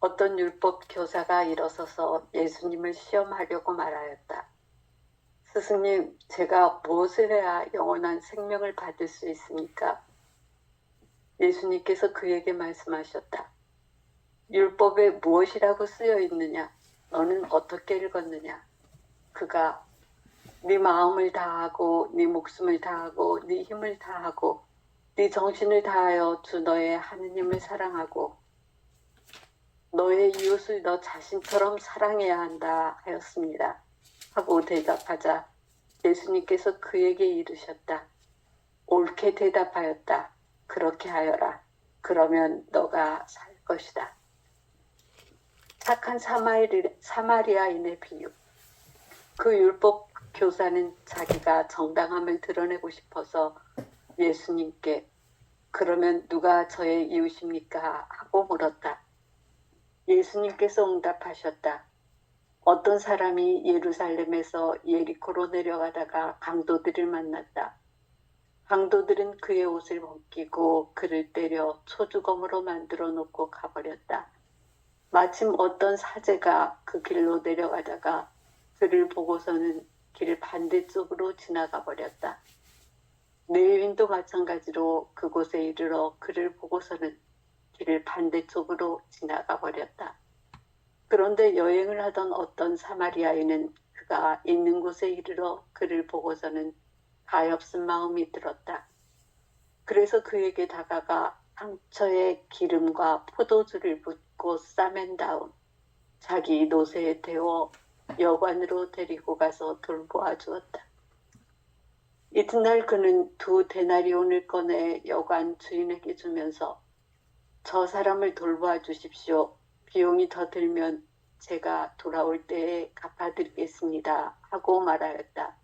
어떤 율법 교사가 일어서서 예수님을 시험하려고 말하였다. 스승님, 제가 무엇을 해야 영원한 생명을 받을 수 있습니까? 예수님께서 그에게 말씀하셨다. 율법에 무엇이라고 쓰여 있느냐? 너는 어떻게 읽었느냐? 그가 네 마음을 다하고 네 목숨을 다하고 네 힘을 다하고 네 정신을 다하여 주 너의 하느님을 사랑하고 너의 이웃을 너 자신처럼 사랑해야 한다 하였습니다. 하고 대답하자 예수님께서 그에게 이르셨다. 옳게 대답하였다. 그렇게 하여라. 그러면 너가 살 것이다. 착한 사마리아인의 비유. 그 율법 교사는 자기가 정당함을 드러내고 싶어서 예수님께 그러면 누가 저의 이웃입니까? 하고 물었다. 예수님께서 응답하셨다. 어떤 사람이 예루살렘에서 예리코로 내려가다가 강도들을 만났다. 강도들은 그의 옷을 벗기고 그를 때려 초주검으로 만들어 놓고 가버렸다. 마침 어떤 사제가 그 길로 내려가다가 그를 보고서는 길 반대쪽으로 지나가 버렸다. 레위인도 마찬가지로 그곳에 이르러 그를 보고서는 길 반대쪽으로 지나가 버렸다. 그런데 여행을 하던 어떤 사마리아인은 그가 있는 곳에 이르러 그를 보고서는 가엾은 마음이 들었다. 그래서 그에게 다가가 상처에 기름과 포도주를 붓고 싸맨 다음 자기 노새에 태워 여관으로 데리고 가서 돌보아 주었다. 이튿날 그는 2데나리온을 꺼내 여관 주인에게 주면서 저 사람을 돌보아 주십시오. 비용이 더 들면 제가 돌아올 때에 갚아드리겠습니다. 하고 말하였다.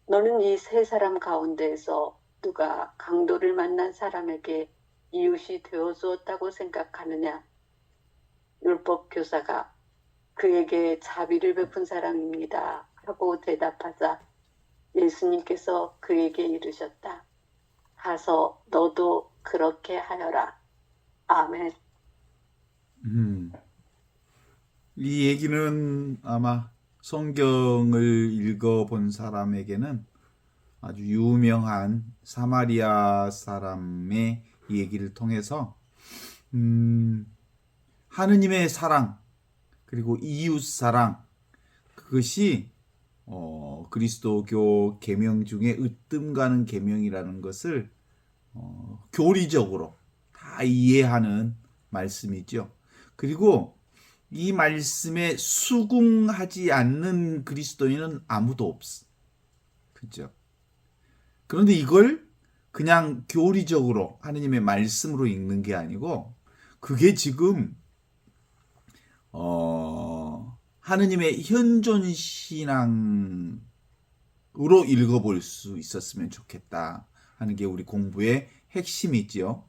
너는 이 세 사람 가운데에서 누가 강도를 만난 사람에게 이웃이 되어주었다고 생각하느냐? 율법 교사가 그에게 자비를 베푼 사람입니다. 하고 대답하자 예수님께서 그에게 이르셨다. 가서 너도 그렇게 하여라. 아멘. 이 얘기는 아마 성경을 읽어본 사람에게는 아주 유명한 사마리아 사람의 이 얘기를 통해서 하느님의 사랑 그리고 이웃 사랑 그것이 그리스도교 계명 중에 으뜸 가는 계명이라는 것을 교리적으로 다 이해하는 말씀이죠. 그리고 이 말씀에 수긍하지 않는 그리스도인은 아무도 없어. 그죠? 그런데 이걸 그냥 교리적으로 하느님의 말씀으로 읽는 게 아니고 그게 지금 하느님의 현존 신앙으로 읽어볼 수 있었으면 좋겠다 하는 게 우리 공부의 핵심이지요.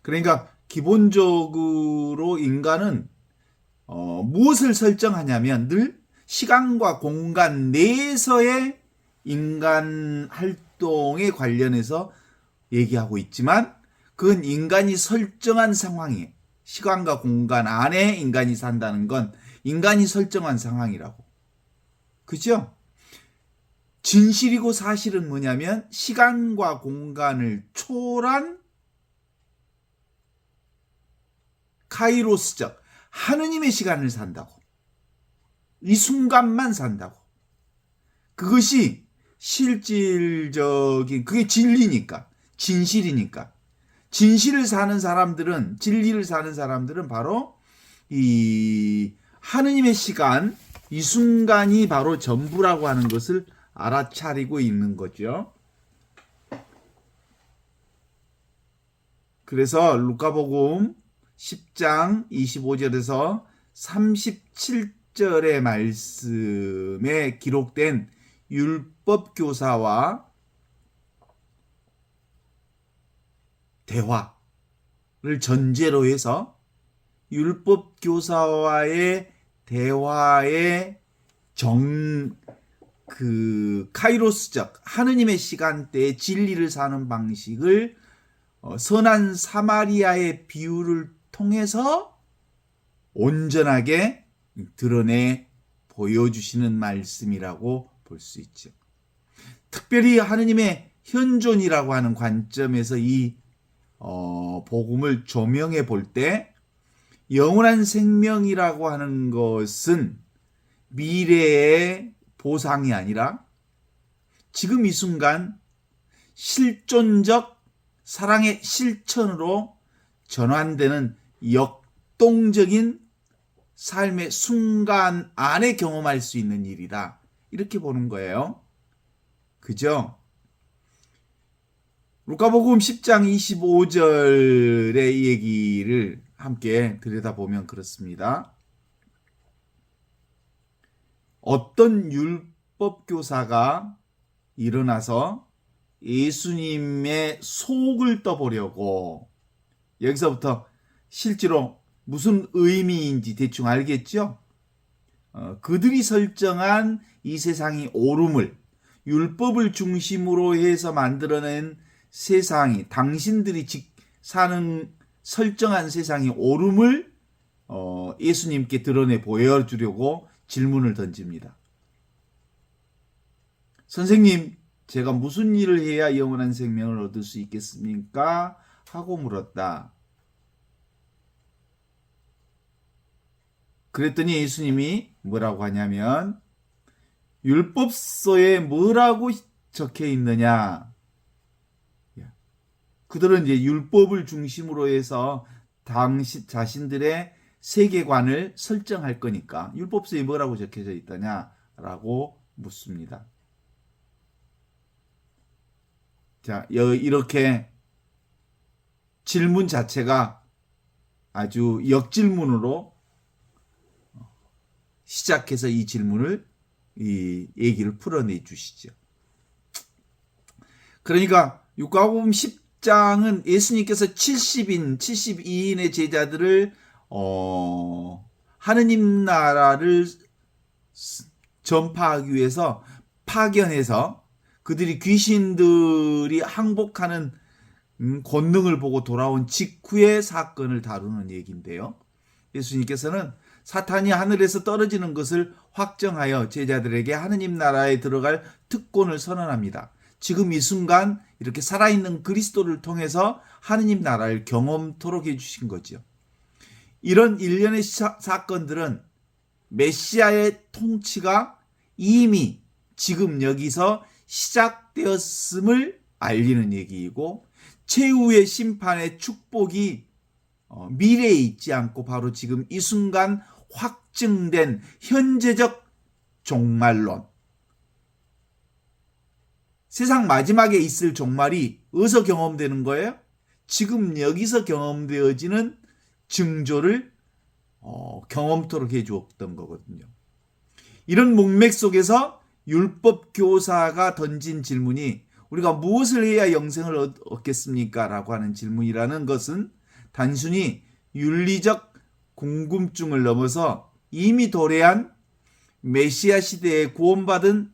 그러니까 기본적으로 인간은 무엇을 설정하냐면 늘 시간과 공간 내에서의 인간 활동에 관련해서 얘기하고 있지만 그건 인간이 설정한 상황이에요. 시간과 공간 안에 인간이 산다는 건 인간이 설정한 상황이라고. 그죠? 진실이고 사실은 뭐냐면 시간과 공간을 초월한 카이로스적 하느님의 시간을 산다고. 이 순간만 산다고. 그것이 실질적인 그게 진리니까. 진실이니까. 진실을 사는 사람들은 진리를 사는 사람들은 바로 이 하느님의 시간 이 순간이 바로 전부라고 하는 것을 알아차리고 있는 거죠. 그래서 루카복음 10장 25절에서 37절의 말씀에 기록된 율법 교사와 대화를 전제로 해서 율법 교사와의 대화의 카이로스적 하느님의 시간대에 진리를 사는 방식을 선한 사마리아의 비유를 통해서 온전하게 드러내 보여주시는 말씀이라고 볼 수 있죠. 특별히 하느님의 현존이라고 하는 관점에서 이 복음을 조명해 볼 때 영원한 생명이라고 하는 것은 미래의 보상이 아니라 지금 이 순간 실존적 사랑의 실천으로 전환되는 역동적인 삶의 순간 안에 경험할 수 있는 일이다. 이렇게 보는 거예요. 그죠? 루카복음 10장 25절의 얘기를 함께 들여다보면 그렇습니다. 어떤 율법교사가 일어나서 예수님의 속을 떠보려고, 여기서부터 실제로 무슨 의미인지 대충 알겠죠? 그들이 설정한 이 세상이 옳음을, 율법을 중심으로 해서 만들어낸 세상이, 당신들이 설정한 세상이 옳음을 예수님께 드러내 보여주려고 질문을 던집니다. 선생님, 제가 무슨 일을 해야 영원한 생명을 얻을 수 있겠습니까? 하고 물었다. 그랬더니 예수님이 뭐라고 하냐면, 율법서에 뭐라고 적혀 있느냐? 그들은 이제 율법을 중심으로 해서 자신들의 세계관을 설정할 거니까 율법서에 뭐라고 적혀져 있더냐라고 묻습니다. 자, 이렇게 질문 자체가 아주 역질문으로 시작해서 이 질문을, 이 얘기를 풀어내 주시죠. 그러니까 누가복음 10장은 예수님께서 72인의 제자들을 하느님 나라를 전파하기 위해서 파견해서 그들이 귀신들이 항복하는 권능을 보고 돌아온 직후의 사건을 다루는 얘기인데요. 예수님께서는 사탄이 하늘에서 떨어지는 것을 확정하여 제자들에게 하느님 나라에 들어갈 특권을 선언합니다. 지금 이 순간 이렇게 살아있는 그리스도를 통해서 하느님 나라를 경험토록 해주신 거죠. 이런 일련의 사건들은 메시아의 통치가 이미 지금 여기서 시작되었음을 알리는 얘기이고, 최후의 심판의 축복이 미래에 있지 않고 바로 지금 이 순간 확증된 현재적 종말론, 세상 마지막에 있을 종말이 어디서 경험되는 거예요? 지금 여기서 경험되어지는 징조를 경험토록 해주었던 거거든요. 이런 문맥 속에서 율법 교사가 던진 질문이 우리가 무엇을 해야 영생을 얻겠습니까? 라고 하는 질문이라는 것은 단순히 윤리적 궁금증을 넘어서 이미 도래한 메시아 시대에 구원받은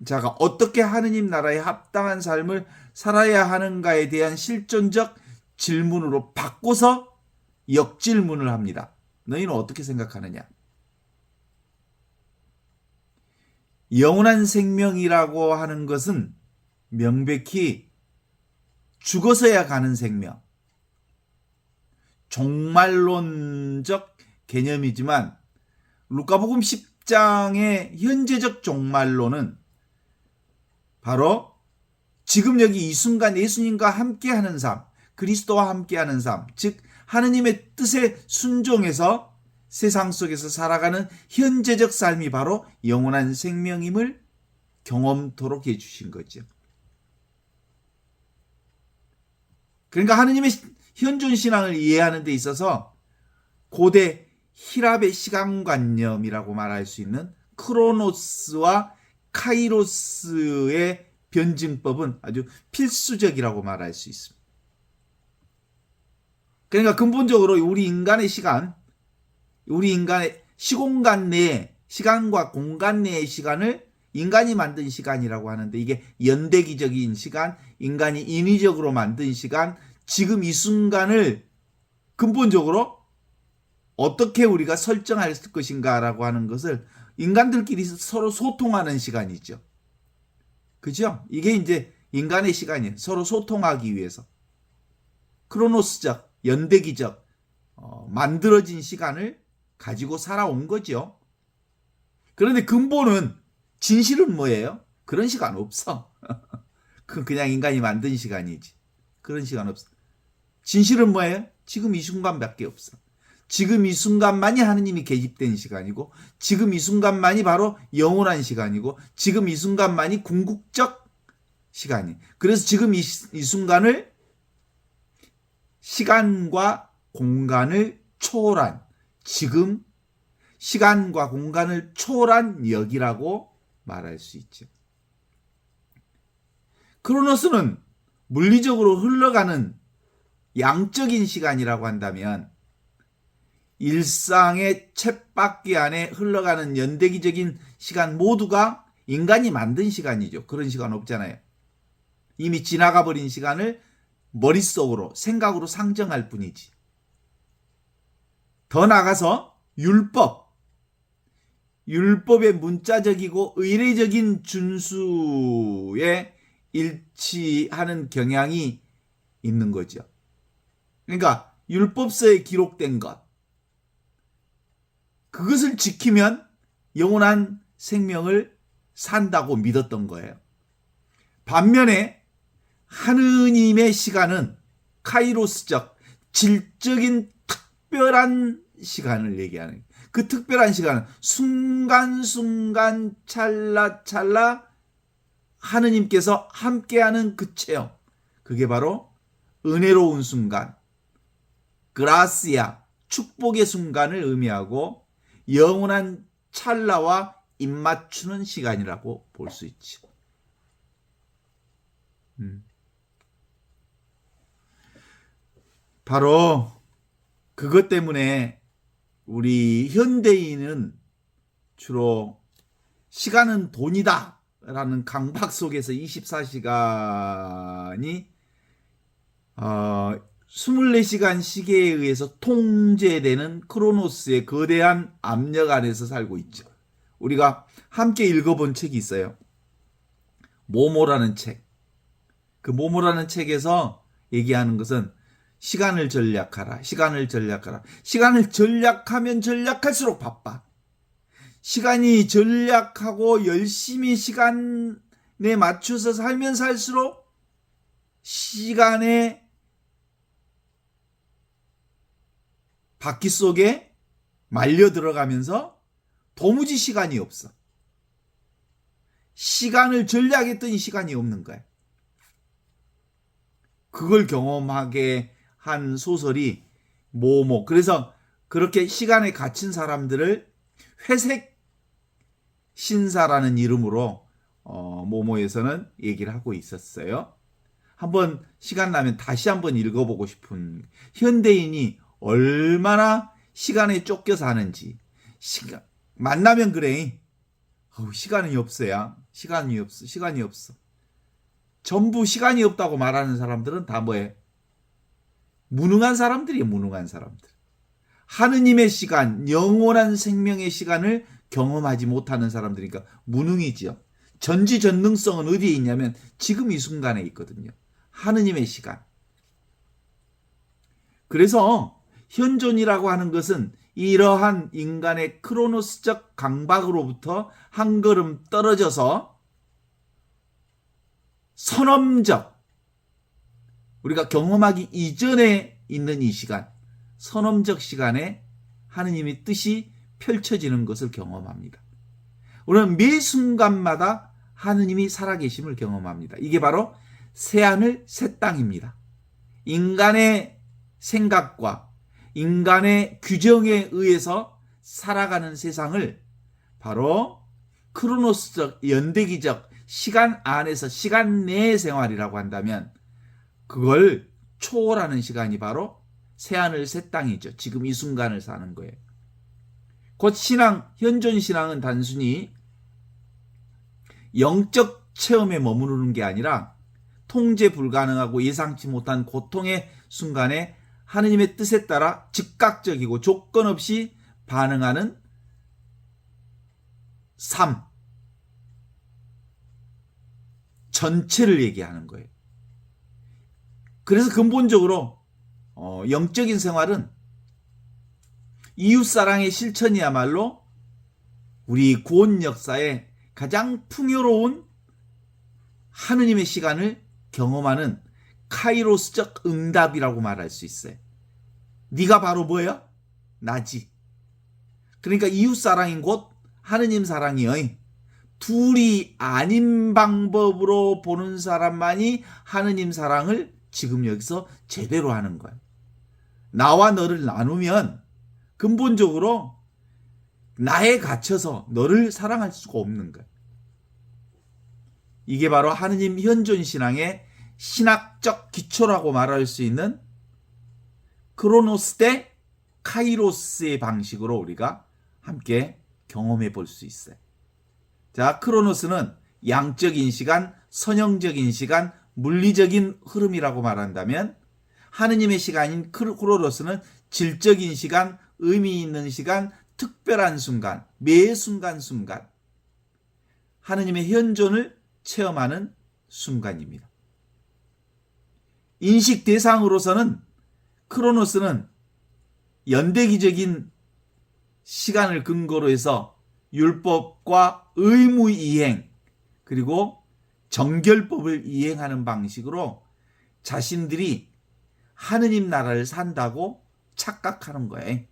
자가 어떻게 하느님 나라에 합당한 삶을 살아야 하는가에 대한 실존적 질문으로 바꿔서 역질문을 합니다. 너희는 어떻게 생각하느냐? 영원한 생명이라고 하는 것은 명백히 죽어서야 가는 생명, 종말론적 개념이지만 루카복음 10장의 현재적 종말론은 바로 지금 여기 이 순간 예수님과 함께하는 삶, 그리스도와 함께하는 삶, 즉 하느님의 뜻에 순종해서 세상 속에서 살아가는 현재적 삶이 바로 영원한 생명임을 경험토록 해주신 거죠. 그러니까 하느님의 현존신앙을 이해하는 데 있어서 고대 히랍의 시간관념이라고 말할 수 있는 크로노스와 카이로스의 변증법은 아주 필수적이라고 말할 수 있습니다. 그러니까 근본적으로 우리 인간의 시간, 우리 인간의 시공간 내에, 시간과 공간 내의 시간을 인간이 만든 시간이라고 하는데, 이게 연대기적인 시간, 인간이 인위적으로 만든 시간, 지금 이 순간을 근본적으로 어떻게 우리가 설정할 것인가라고 하는 것을 인간들끼리 서로 소통하는 시간이죠. 그죠? 이게 이제 인간의 시간이에요. 서로 소통하기 위해서. 크로노스적, 연대기적 만들어진 시간을 가지고 살아온 거죠. 그런데 근본은 진실은 뭐예요? 그런 시간 없어. 그냥 인간이 만든 시간이지. 그런 시간 없어. 진실은 뭐예요? 지금 이 순간밖에 없어. 지금 이 순간만이 하느님이 계집된 시간이고, 지금 이 순간만이 바로 영원한 시간이고, 지금 이 순간만이 궁극적 시간이. 그래서 지금 이 순간을 시간과 공간을 초월한, 지금 시간과 공간을 초월한 역이라고 말할 수 있죠. 크로노스는 물리적으로 흘러가는 양적인 시간이라고 한다면, 일상의 쳇바퀴 안에 흘러가는 연대기적인 시간 모두가 인간이 만든 시간이죠. 그런 시간 없잖아요. 이미 지나가 버린 시간을 머릿속으로, 생각으로 상정할 뿐이지. 더 나아가서 율법의 문자적이고 의례적인 준수에 일치하는 경향이 있는 거죠. 그러니까 율법서에 기록된 것, 그것을 지키면 영원한 생명을 산다고 믿었던 거예요. 반면에 하느님의 시간은 카이로스적, 질적인 특별한 시간을 얘기하는 거예요. 그 특별한 시간은 순간순간 찰나찰나 하느님께서 함께하는 그 체험, 그게 바로 은혜로운 순간, 그라시아, 축복의 순간을 의미하고 영원한 찰나와 입맞추는 시간이라고 볼 수 있죠. 바로 그것 때문에 우리 현대인은 주로 시간은 돈이다 라는 강박 속에서 24시간이 24시간 시계에 의해서 통제되는 크로노스의 거대한 압력 안에서 살고 있죠. 우리가 함께 읽어본 책이 있어요. 모모라는 책. 그 모모라는 책에서 얘기하는 것은 시간을 전략하라. 시간을 전략하라. 시간을 전략하면 전략할수록 바빠. 시간이 전략하고 열심히 시간에 맞춰서 살면 살수록 시간의 바퀴 속에 말려 들어가면서 도무지 시간이 없어. 시간을 전략했더니 시간이 없는 거야. 그걸 경험하게 한 소설이 모모. 그래서 그렇게 시간에 갇힌 사람들을 회색 신사라는 이름으로 모모에서는 얘기를 하고 있었어요. 한번 시간 나면 다시 한번 읽어보고 싶은, 현대인이 얼마나 시간에 쫓겨 사는지. 만나면 그래. 시간이 없어야. 시간이 없어. 전부 시간이 없다고 말하는 사람들은 다 뭐예요? 무능한 사람들이에요. 무능한 사람들. 하느님의 시간, 영원한 생명의 시간을 경험하지 못하는 사람들이니까 무능이지요. 전지전능성은 어디에 있냐면 지금 이 순간에 있거든요. 하느님의 시간. 그래서 현존이라고 하는 것은 이러한 인간의 크로노스적 강박으로부터 한 걸음 떨어져서 선엄적, 우리가 경험하기 이전에 있는 이 시간, 선엄적 시간에 하느님의 뜻이 펼쳐지는 것을 경험합니다. 우리는 매 순간마다 하느님이 살아계심을 경험합니다. 이게 바로 새하늘 새 땅입니다. 인간의 생각과 인간의 규정에 의해서 살아가는 세상을 바로 크로노스적, 연대기적 시간 안에서, 시간 내의 생활이라고 한다면 그걸 초월하는 시간이 바로 새하늘 새 땅이죠. 지금 이 순간을 사는 거예요. 곧 신앙, 현존 신앙은 단순히 영적 체험에 머무르는 게 아니라 통제 불가능하고 예상치 못한 고통의 순간에 하느님의 뜻에 따라 즉각적이고 조건 없이 반응하는 삶 전체를 얘기하는 거예요. 그래서 근본적으로 영적인 생활은 이웃사랑의 실천이야말로 우리 구원 역사의 가장 풍요로운 하느님의 시간을 경험하는 카이로스적 응답이라고 말할 수 있어요. 네가 바로 뭐야? 나지. 그러니까 이웃사랑인 곧 하느님 사랑이요. 둘이 아닌 방법으로 보는 사람만이 하느님 사랑을 지금 여기서 제대로 하는 거야. 나와 너를 나누면 근본적으로 나에 갇혀서 너를 사랑할 수가 없는 거야. 이게 바로 하느님 현존 신앙의 신학적 기초라고 말할 수 있는 크로노스 대 카이로스의 방식으로 우리가 함께 경험해 볼 수 있어요. 자, 크로노스는 양적인 시간, 선형적인 시간, 물리적인 흐름이라고 말한다면 하느님의 시간인 크로노스는 질적인 시간, 의미 있는 시간, 특별한 순간, 매 순간순간 하느님의 현존을 체험하는 순간입니다. 인식 대상으로서는 크로노스는 연대기적인 시간을 근거로 해서 율법과 의무 이행 그리고 정결법을 이행하는 방식으로 자신들이 하느님 나라를 산다고 착각하는 거예요.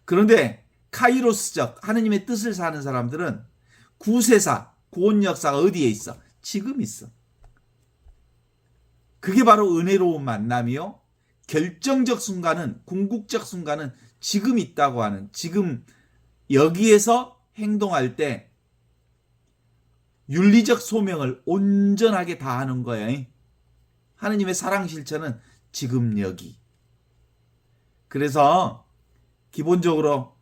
그런데 카이로스적 하느님의 뜻을 사는 사람들은 구세사, 구원 역사가 어디에 있어? 지금 있어. 그게 바로 은혜로운 만남이요. 결정적 순간은, 궁극적 순간은 지금 있다고 하는, 지금 여기에서 행동할 때 윤리적 소명을 온전하게 다하는 거예요. 하느님의 사랑 실천은 지금 여기. 그래서 기본적으로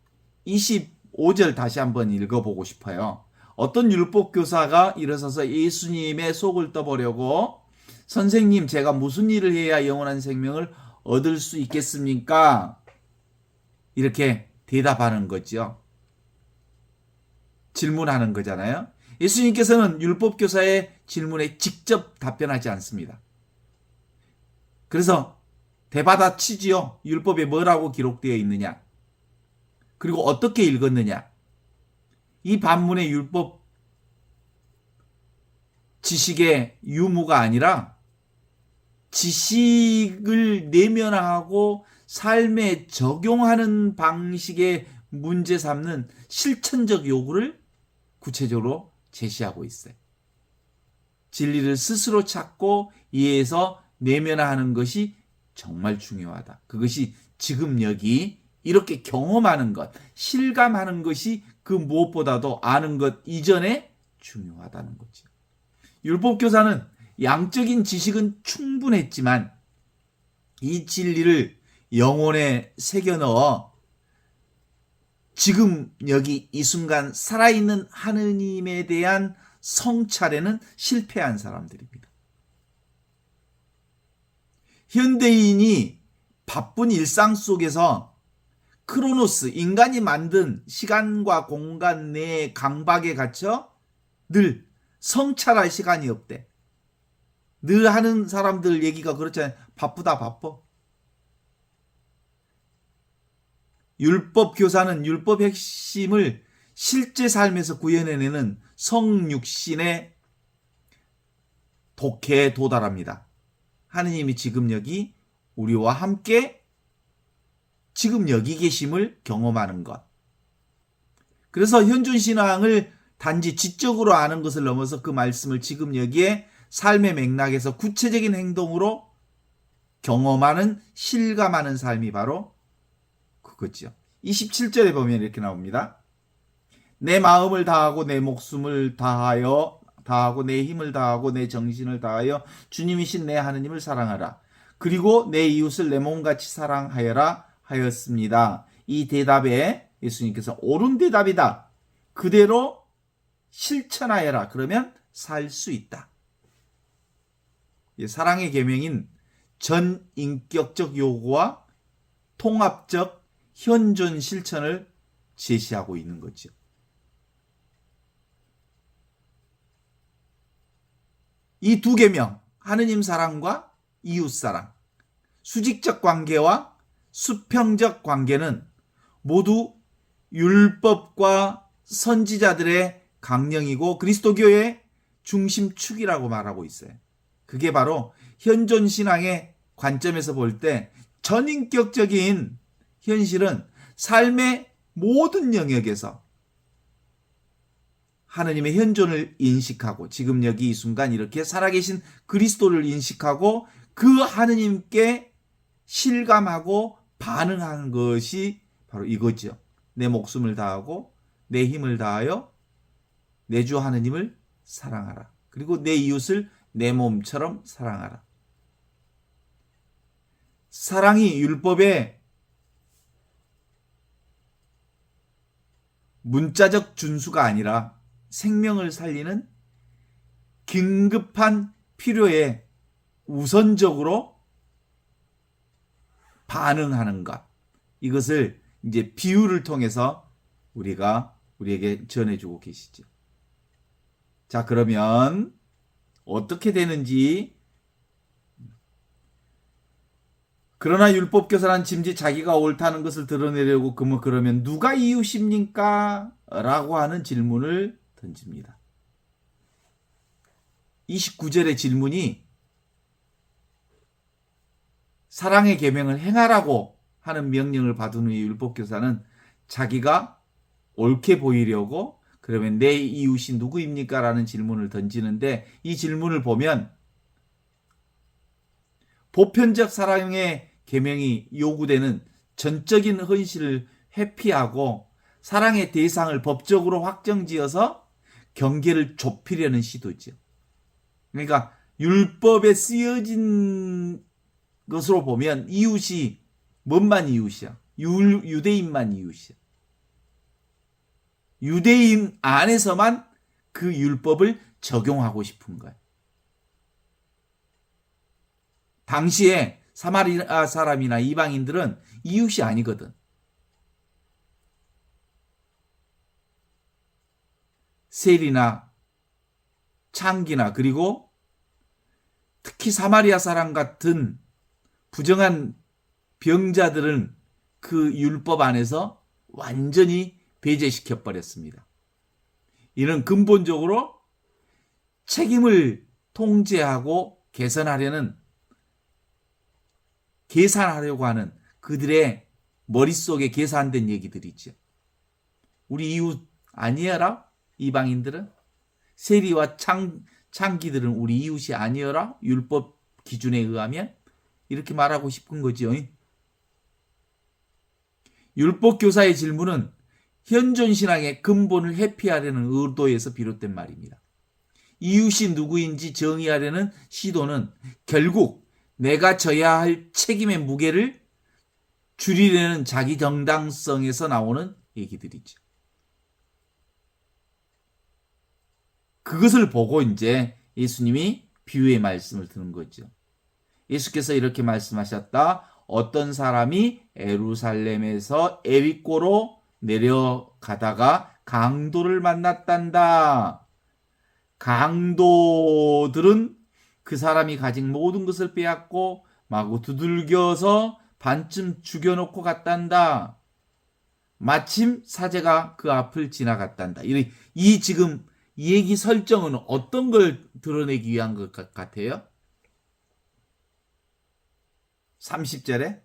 25절 다시 한번 읽어보고 싶어요. 어떤 율법 교사가 일어서서 예수님의 속을 떠보려고 선생님, 제가 무슨 일을 해야 영원한 생명을 얻을 수 있겠습니까? 이렇게 대답하는 거죠. 질문하는 거잖아요. 예수님께서는 율법 교사의 질문에 직접 답변하지 않습니다. 그래서 대받아치지요. 율법에 뭐라고 기록되어 있느냐? 그리고 어떻게 읽었느냐? 이 반문의 율법 지식의 유무가 아니라 지식을 내면화하고 삶에 적용하는 방식의 문제 삼는 실천적 요구를 구체적으로 제시하고 있어요. 진리를 스스로 찾고 이해해서 내면화하는 것이 정말 중요하다. 그것이 지금 여기 이렇게 경험하는 것, 실감하는 것이 그 무엇보다도 아는 것 이전에 중요하다는 거죠. 율법교사는 양적인 지식은 충분했지만 이 진리를 영혼에 새겨넣어 지금 여기 이 순간 살아있는 하느님에 대한 성찰에는 실패한 사람들입니다. 현대인이 바쁜 일상 속에서 크로노스, 인간이 만든 시간과 공간 내의 강박에 갇혀 늘 성찰할 시간이 없대. 늘 하는 사람들 얘기가 그렇잖아요. 바쁘다 바빠. 율법 교사는 율법 핵심을 실제 삶에서 구현해내는 성육신의 독해에 도달합니다. 하느님이 지금 여기 우리와 함께 지금 여기 계심을 경험하는 것. 그래서 현존신앙을 단지 지적으로 아는 것을 넘어서 그 말씀을 지금 여기에 삶의 맥락에서 구체적인 행동으로 경험하는, 실감하는 삶이 바로 그거죠. 27절에 보면 이렇게 나옵니다. 내 마음을 다하고 내 목숨을 다하고 내 힘을 다하고 내 정신을 다하여 주님이신 내 하느님을 사랑하라. 그리고 내 이웃을 내 몸같이 사랑하여라 하였습니다. 이 대답에 예수님께서 옳은 대답이다. 그대로 실천하여라. 그러면 살 수 있다. 사랑의 계명인 전인격적 요구와 통합적 현존 실천을 제시하고 있는 거죠. 이 두 계명, 하느님 사랑과 이웃 사랑, 수직적 관계와 수평적 관계는 모두 율법과 선지자들의 강령이고 그리스도교의 중심축이라고 말하고 있어요. 그게 바로 현존 신앙의 관점에서 볼 때 전인격적인 현실은 삶의 모든 영역에서 하느님의 현존을 인식하고 지금 여기 이 순간 이렇게 살아계신 그리스도를 인식하고 그 하느님께 실감하고 반응하는 것이 바로 이거죠. 내 목숨을 다하고 내 힘을 다하여 내 주 하느님을 사랑하라. 그리고 내 이웃을 내 몸처럼 사랑하라. 사랑이 율법의 문자적 준수가 아니라 생명을 살리는 긴급한 필요에 우선적으로 반응하는 것. 이것을 이제 비유를 통해서 우리에게 전해주고 계시죠. 자, 그러면 어떻게 되는지. 그러나 율법교사란 짐짓 자기가 옳다는 것을 드러내려고 그러면 누가 이웃입니까? 라고 하는 질문을 던집니다. 29절의 질문이 사랑의 계명을 행하라고 하는 명령을 받은 후에 율법교사는 자기가 옳게 보이려고 그러면 내 이웃이 누구입니까? 라는 질문을 던지는데 이 질문을 보면 보편적 사랑의 계명이 요구되는 전적인 헌신을 회피하고 사랑의 대상을 법적으로 확정지어서 경계를 좁히려는 시도죠. 그러니까 율법에 쓰여진 것으로 보면 이웃이 뭔만 이웃이야? 유대인만 이웃이야. 유대인 안에서만 그 율법을 적용하고 싶은 거야. 당시에 사마리아 사람이나 이방인들은 이웃이 아니거든. 셀이나 창기나 그리고 특히 사마리아 사람 같은 부정한 병자들은 그 율법 안에서 완전히 배제시켜 버렸습니다. 이는 근본적으로 책임을 통제하고 계산하려고 하는 그들의 머릿속에 계산된 얘기들이죠. 우리 이웃 아니어라? 이방인들은? 세리와 창기들은 우리 이웃이 아니어라? 율법 기준에 의하면? 이렇게 말하고 싶은 거죠. 율법 교사의 질문은 현존신앙의 근본을 회피하려는 의도에서 비롯된 말입니다. 이웃이 누구인지 정의하려는 시도는 결국 내가 져야 할 책임의 무게를 줄이려는 자기 정당성에서 나오는 얘기들이죠. 그것을 보고 이제 예수님이 비유의 말씀을 드는 거죠. 예수께서 이렇게 말씀하셨다. 어떤 사람이 예루살렘에서 에리코로 내려가다가 강도를 만났단다. 강도들은 그 사람이 가진 모든 것을 빼앗고 마구 두들겨서 반쯤 죽여놓고 갔단다. 마침 사제가 그 앞을 지나갔단다. 이 지금 이 얘기 설정은 어떤 걸 드러내기 위한 것 같아요? 30절에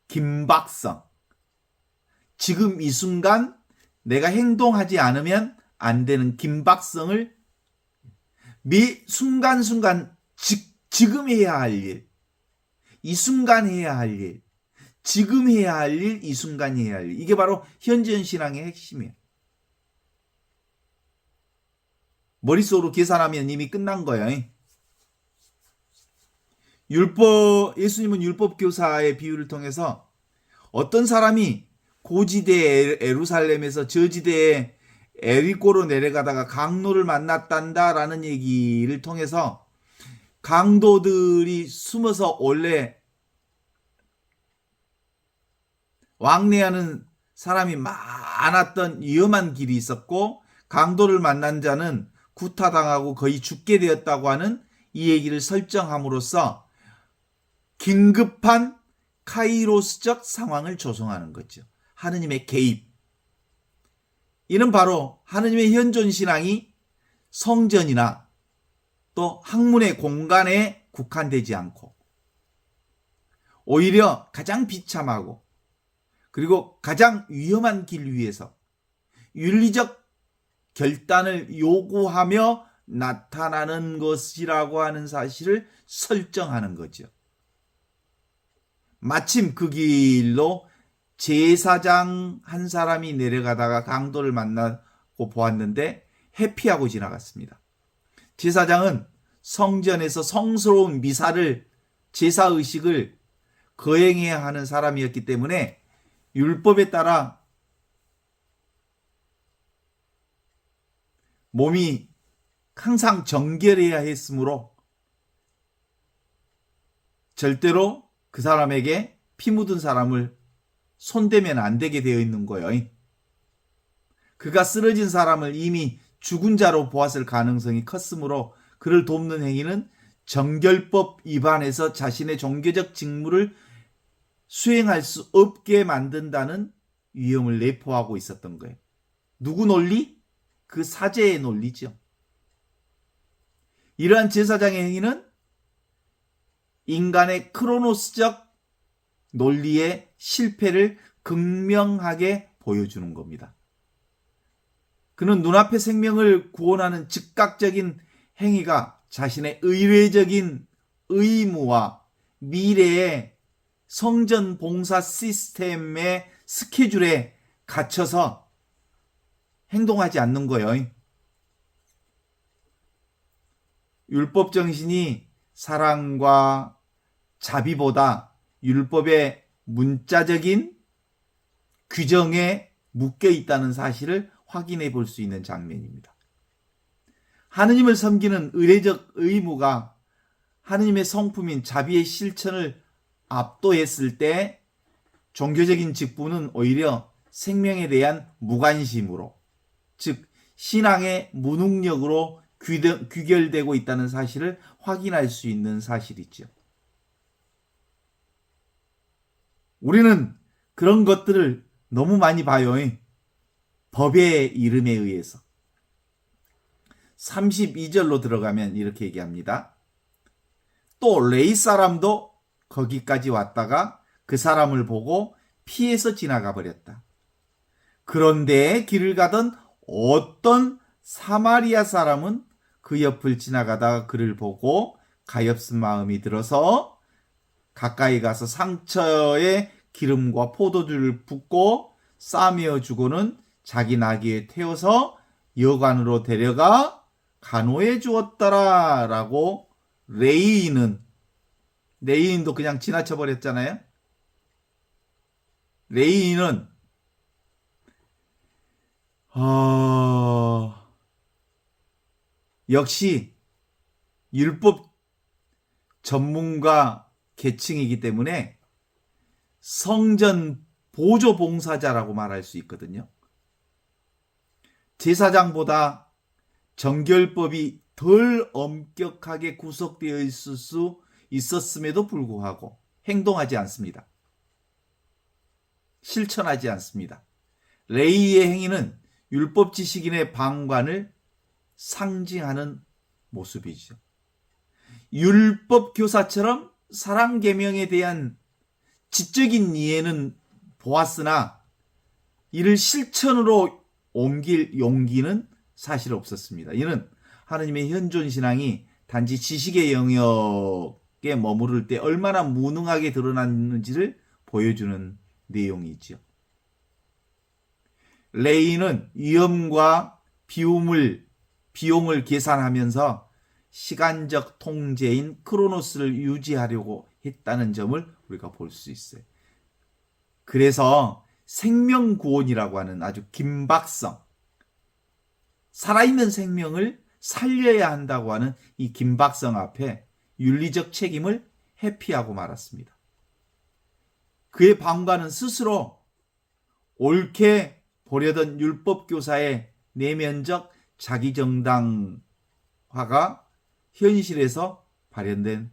긴박성. 지금 이 순간 내가 행동하지 않으면 안 되는 긴박성을 순간순간 지금 해야 할 일, 이 순간 해야 할 일, 지금 해야 할 일, 이 순간 해야 할 일. 이게 바로 현존신앙의 핵심이에요. 머릿속으로 계산하면 이미 끝난 거예요. 예수님은 율법교사의 비유를 통해서 어떤 사람이 고지대 예루살렘에서 저지대에 에리코로 내려가다가 강로를 만났단다라는 얘기를 통해서 강도들이 숨어서 원래 왕래하는 사람이 많았던 위험한 길이 있었고, 강도를 만난 자는 구타당하고 거의 죽게 되었다고 하는 이 얘기를 설정함으로써 긴급한 카이로스적 상황을 조성하는 거죠. 하느님의 개입. 이는 바로 하느님의 현존 신앙이 성전이나 또 학문의 공간에 국한되지 않고 오히려 가장 비참하고 그리고 가장 위험한 길 위에서 윤리적 결단을 요구하며 나타나는 것이라고 하는 사실을 설정하는 거죠. 마침 그 길로 제사장 한 사람이 내려가다가 강도를 만나고 보았는데 회피하고 지나갔습니다. 제사장은 성전에서 성스러운 미사를, 제사의식을 거행해야 하는 사람이었기 때문에 율법에 따라 몸이 항상 정결해야 했으므로 절대로 그 사람에게 피 묻은 사람을 손대면 안 되게 되어 있는 거예요. 그가 쓰러진 사람을 이미 죽은 자로 보았을 가능성이 컸으므로 그를 돕는 행위는 정결법 위반해서 자신의 종교적 직무를 수행할 수 없게 만든다는 위험을 내포하고 있었던 거예요. 누구 논리? 그 사제의 논리죠. 이러한 제사장의 행위는 인간의 크로노스적 논리의 실패를 극명하게 보여주는 겁니다. 그는 눈앞의 생명을 구원하는 즉각적인 행위가 자신의 의례적인 의무와 미래의 성전 봉사 시스템의 스케줄에 갇혀서 행동하지 않는 거예요. 율법 정신이 사랑과 자비보다 율법의 문자적인 규정에 묶여 있다는 사실을 확인해 볼 수 있는 장면입니다. 하느님을 섬기는 의례적 의무가 하느님의 성품인 자비의 실천을 압도했을 때 종교적인 직분은 오히려 생명에 대한 무관심으로, 즉 신앙의 무능력으로 귀결되고 있다는 사실을 확인할 수 있는 사실이죠. 우리는 그런 것들을 너무 많이 봐요. 법의 이름에 의해서. 32절로 들어가면 이렇게 얘기합니다. 또 레위 사람도 거기까지 왔다가 그 사람을 보고 피해서 지나가 버렸다. 그런데 길을 가던 어떤 사마리아 사람은 그 옆을 지나가다가 그를 보고 가엾은 마음이 들어서 가까이 가서 상처에 기름과 포도주를 붓고 싸매어 주고는 자기 나귀에 태워서 여관으로 데려가 간호해 주었더라 라고 레위인도 그냥 지나쳐 버렸잖아요. 레위인은 역시 율법 전문가 계층이기 때문에 성전 보조 봉사자라고 말할 수 있거든요. 제사장보다 정결법이 덜 엄격하게 구속되어 있을 수 있었음에도 불구하고 행동하지 않습니다. 실천하지 않습니다. 레위의 행위는 율법 지식인의 방관을 상징하는 모습이죠. 율법 교사처럼 사랑 계명에 대한 지적인 이해는 보았으나 이를 실천으로 옮길 용기는 사실 없었습니다. 이는 하느님의 현존 신앙이 단지 지식의 영역에 머무를 때 얼마나 무능하게 드러났는지를 보여주는 내용이죠. 레위는 위험과 비용을 계산하면서 시간적 통제인 크로노스를 유지하려고 했다는 점을 우리가 볼 수 있어요. 그래서 생명구원이라고 하는 아주 긴박성, 살아있는 생명을 살려야 한다고 하는 이 긴박성 앞에 윤리적 책임을 회피하고 말았습니다. 그의 방관은 스스로 옳게 보려던 율법교사의 내면적 자기정당화가 현실에서 발현된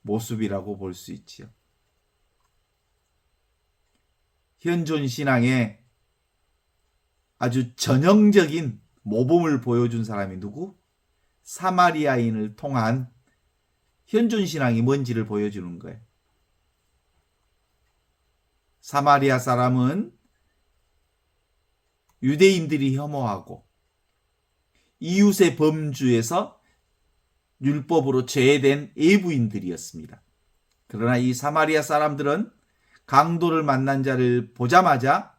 모습이라고 볼 수 있지요. 현존 신앙의 아주 전형적인 모범을 보여준 사람이 누구? 사마리아인을 통한 현존 신앙이 뭔지를 보여주는 거예요. 사마리아 사람은 유대인들이 혐오하고 이웃의 범주에서 율법으로 제외된 외부인들이었습니다. 그러나 이 사마리아 사람들은 강도를 만난 자를 보자마자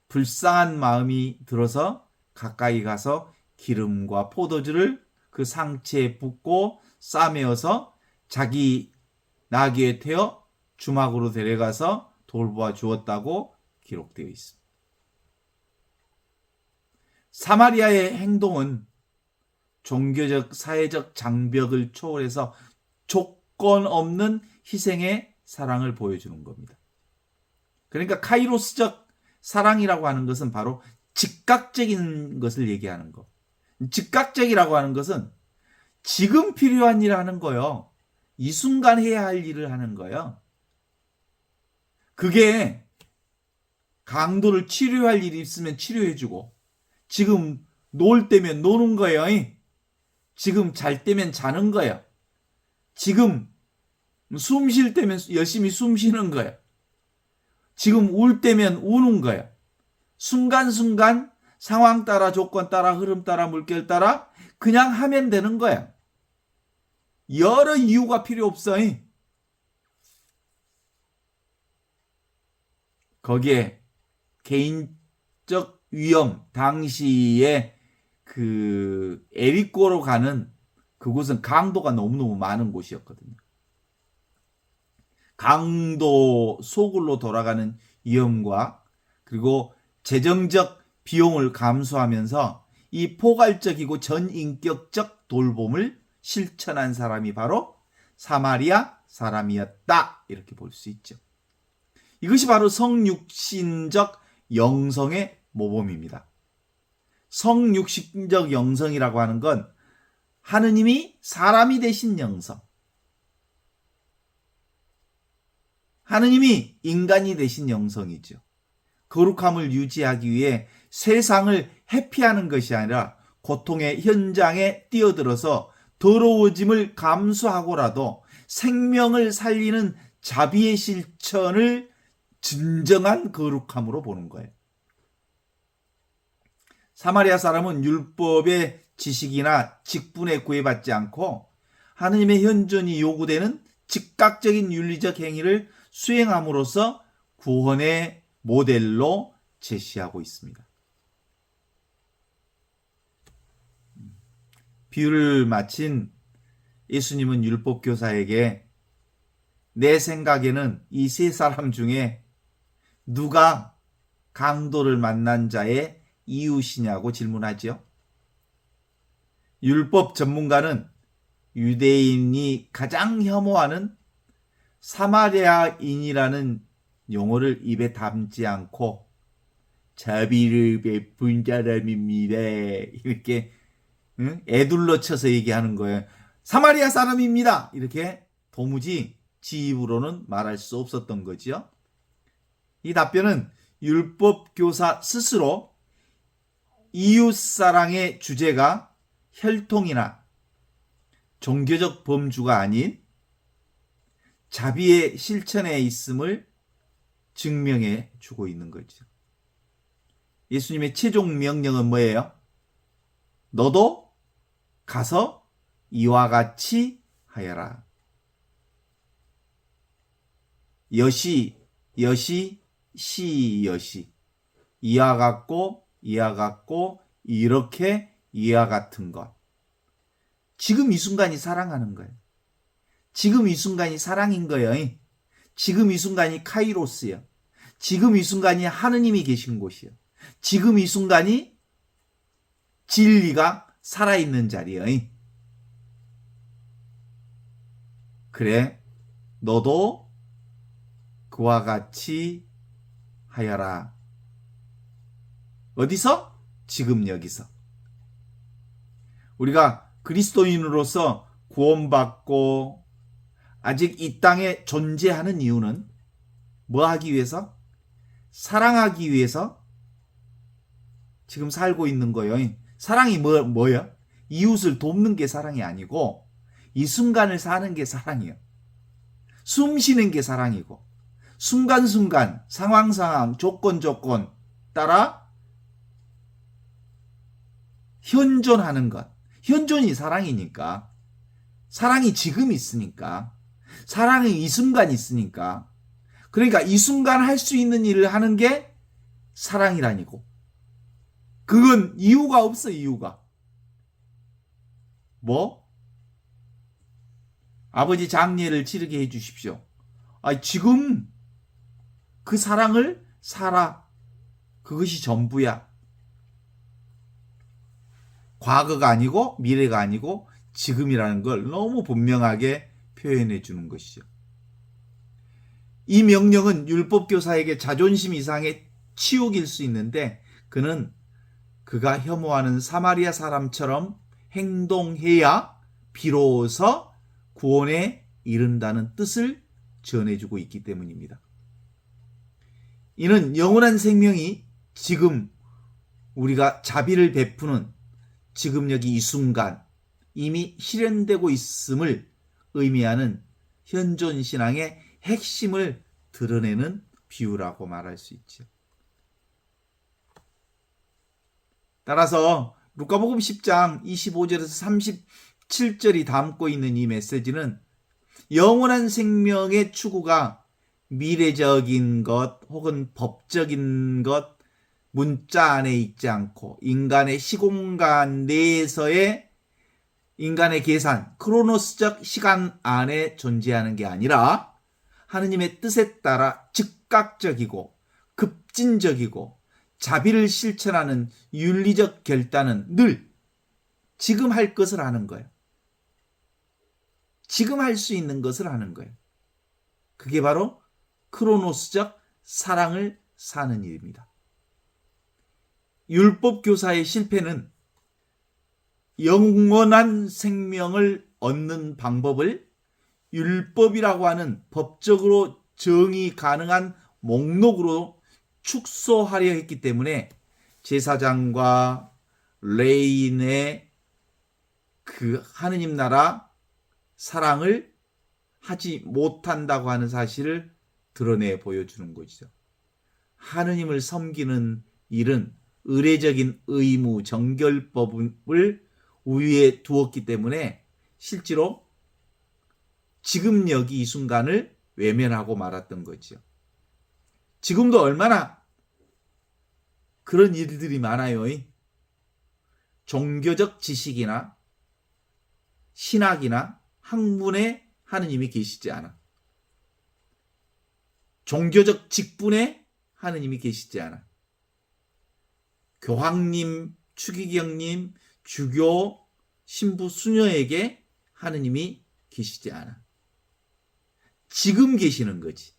불쌍한 마음이 들어서 가까이 가서 기름과 포도주를 그 상체에 붓고 싸매어서 자기 나귀에 태워 주막으로 데려가서 돌보아 주었다고 기록되어 있습니다. 사마리아의 행동은 종교적, 사회적 장벽을 초월해서 조건 없는 희생의 사랑을 보여주는 겁니다. 그러니까 카이로스적 사랑이라고 하는 것은 바로 즉각적인 것을 얘기하는 거. 즉각적이라고 하는 것은 지금 필요한 일을 하는 거요. 이 순간 해야 할 일을 하는 거요. 그게 강도를 치료할 일이 있으면 치료해주고, 지금 놀 때면 노는 거예요. 지금 잘 때면 자는 거예요. 지금 숨 쉴 때면 열심히 숨 쉬는 거예요. 지금 울 때면 우는 거예요. 순간순간 상황 따라 조건 따라 흐름 따라 물결 따라 그냥 하면 되는 거예요. 여러 이유가 필요 없어. 거기에 개인적 위험, 당시에 그 에리코로 가는 그곳은 강도가 너무너무 많은 곳이었거든요. 강도 소굴로 돌아가는 위험과 그리고 재정적 비용을 감수하면서 이 포괄적이고 전인격적 돌봄을 실천한 사람이 바로 사마리아 사람이었다. 이렇게 볼 수 있죠. 이것이 바로 성육신적 영성의 모범입니다. 성육신적 영성이라고 하는 건 하느님이 사람이 되신 영성, 하느님이 인간이 되신 영성이죠. 거룩함을 유지하기 위해 세상을 회피하는 것이 아니라 고통의 현장에 뛰어들어서 더러워짐을 감수하고라도 생명을 살리는 자비의 실천을 진정한 거룩함으로 보는 거예요. 사마리아 사람은 율법의 지식이나 직분에 구애받지 않고 하느님의 현존이 요구되는 즉각적인 윤리적 행위를 수행함으로써 구원의 모델로 제시하고 있습니다. 비유를 마친 예수님은 율법교사에게 내 생각에는 이 세 사람 중에 누가 강도를 만난 자의 이웃이냐고 질문하죠. 율법 전문가는 유대인이 가장 혐오하는 사마리아인이라는 용어를 입에 담지 않고 자비를 베푼 사람입니다. 이렇게 애둘러 쳐서 얘기하는 거예요. 사마리아 사람입니다. 이렇게 도무지 지 입으로는 말할 수 없었던 거죠. 이 답변은 율법교사 스스로 이웃사랑의 주제가 혈통이나 종교적 범주가 아닌 자비의 실천에 있음을 증명해 주고 있는 거죠. 예수님의 최종 명령은 뭐예요? 너도 가서 이와 같이 하여라. 여시, 시, 여시. 이와 같고, 이와 같고, 이렇게 이와 같은 것. 지금 이 순간이 사랑하는 거예요. 지금 이 순간이 사랑인 거예요. 지금 이 순간이 카이로스예요. 지금 이 순간이 하느님이 계신 곳이에요. 지금 이 순간이 진리가 살아있는 자리예요. 그래, 너도 그와 같이 하여라. 어디서? 지금 여기서. 우리가 그리스도인으로서 구원받고 아직 이 땅에 존재하는 이유는 뭐 하기 위해서? 사랑하기 위해서 지금 살고 있는 거예요. 사랑이 뭐야? 이웃을 돕는 게 사랑이 아니고 이 순간을 사는 게 사랑이에요. 숨 쉬는 게 사랑이고 순간순간 상황 조건 따라 현존하는 것. 현존이 사랑이니까. 사랑이 지금 있으니까. 사랑이 이 순간 있으니까. 그러니까 이 순간 할 수 있는 일을 하는 게 사랑이라니고. 그건 이유가 없어, 이유가. 뭐? 아버지 장례를 치르게 해주십시오. 지금 그 사랑을 살아. 그것이 전부야. 과거가 아니고 미래가 아니고 지금이라는 걸 너무 분명하게 표현해 주는 것이죠. 이 명령은 율법교사에게 자존심 이상의 치욕일 수 있는데 그는 그가 혐오하는 사마리아 사람처럼 행동해야 비로소 구원에 이른다는 뜻을 전해주고 있기 때문입니다. 이는 영원한 생명이 지금 우리가 자비를 베푸는 지금 여기 이 순간 이미 실현되고 있음을 의미하는 현존신앙의 핵심을 드러내는 비유라고 말할 수 있죠. 따라서 루카복음 10장 25절에서 37절이 담고 있는 이 메시지는 영원한 생명의 추구가 미래적인 것 혹은 법적인 것 문자 안에 있지 않고 인간의 시공간 내에서의 인간의 계산, 크로노스적 시간 안에 존재하는 게 아니라 하느님의 뜻에 따라 즉각적이고 급진적이고 자비를 실천하는 윤리적 결단은 늘 지금 할 것을 하는 거예요. 지금 할 수 있는 것을 하는 거예요. 그게 바로 크로노스적 사랑을 사는 일입니다. 율법 교사의 실패는 영원한 생명을 얻는 방법을 율법이라고 하는 법적으로 정의 가능한 목록으로 축소하려 했기 때문에 제사장과 레인의 그 하느님 나라 사랑을 하지 못한다고 하는 사실을 드러내 보여주는 것이죠. 하느님을 섬기는 일은 의례적인 의무 정결법을 위에 두었기 때문에 실제로 지금 여기 이 순간을 외면하고 말았던 거죠. 지금도 얼마나 그런 일들이 많아요. 종교적 지식이나 신학이나 학문에 하느님이 계시지 않아. 종교적 직분에 하느님이 계시지 않아. 교황님, 추기경님, 주교, 신부, 수녀에게 하느님이 계시지 않아. 지금 계시는 거지.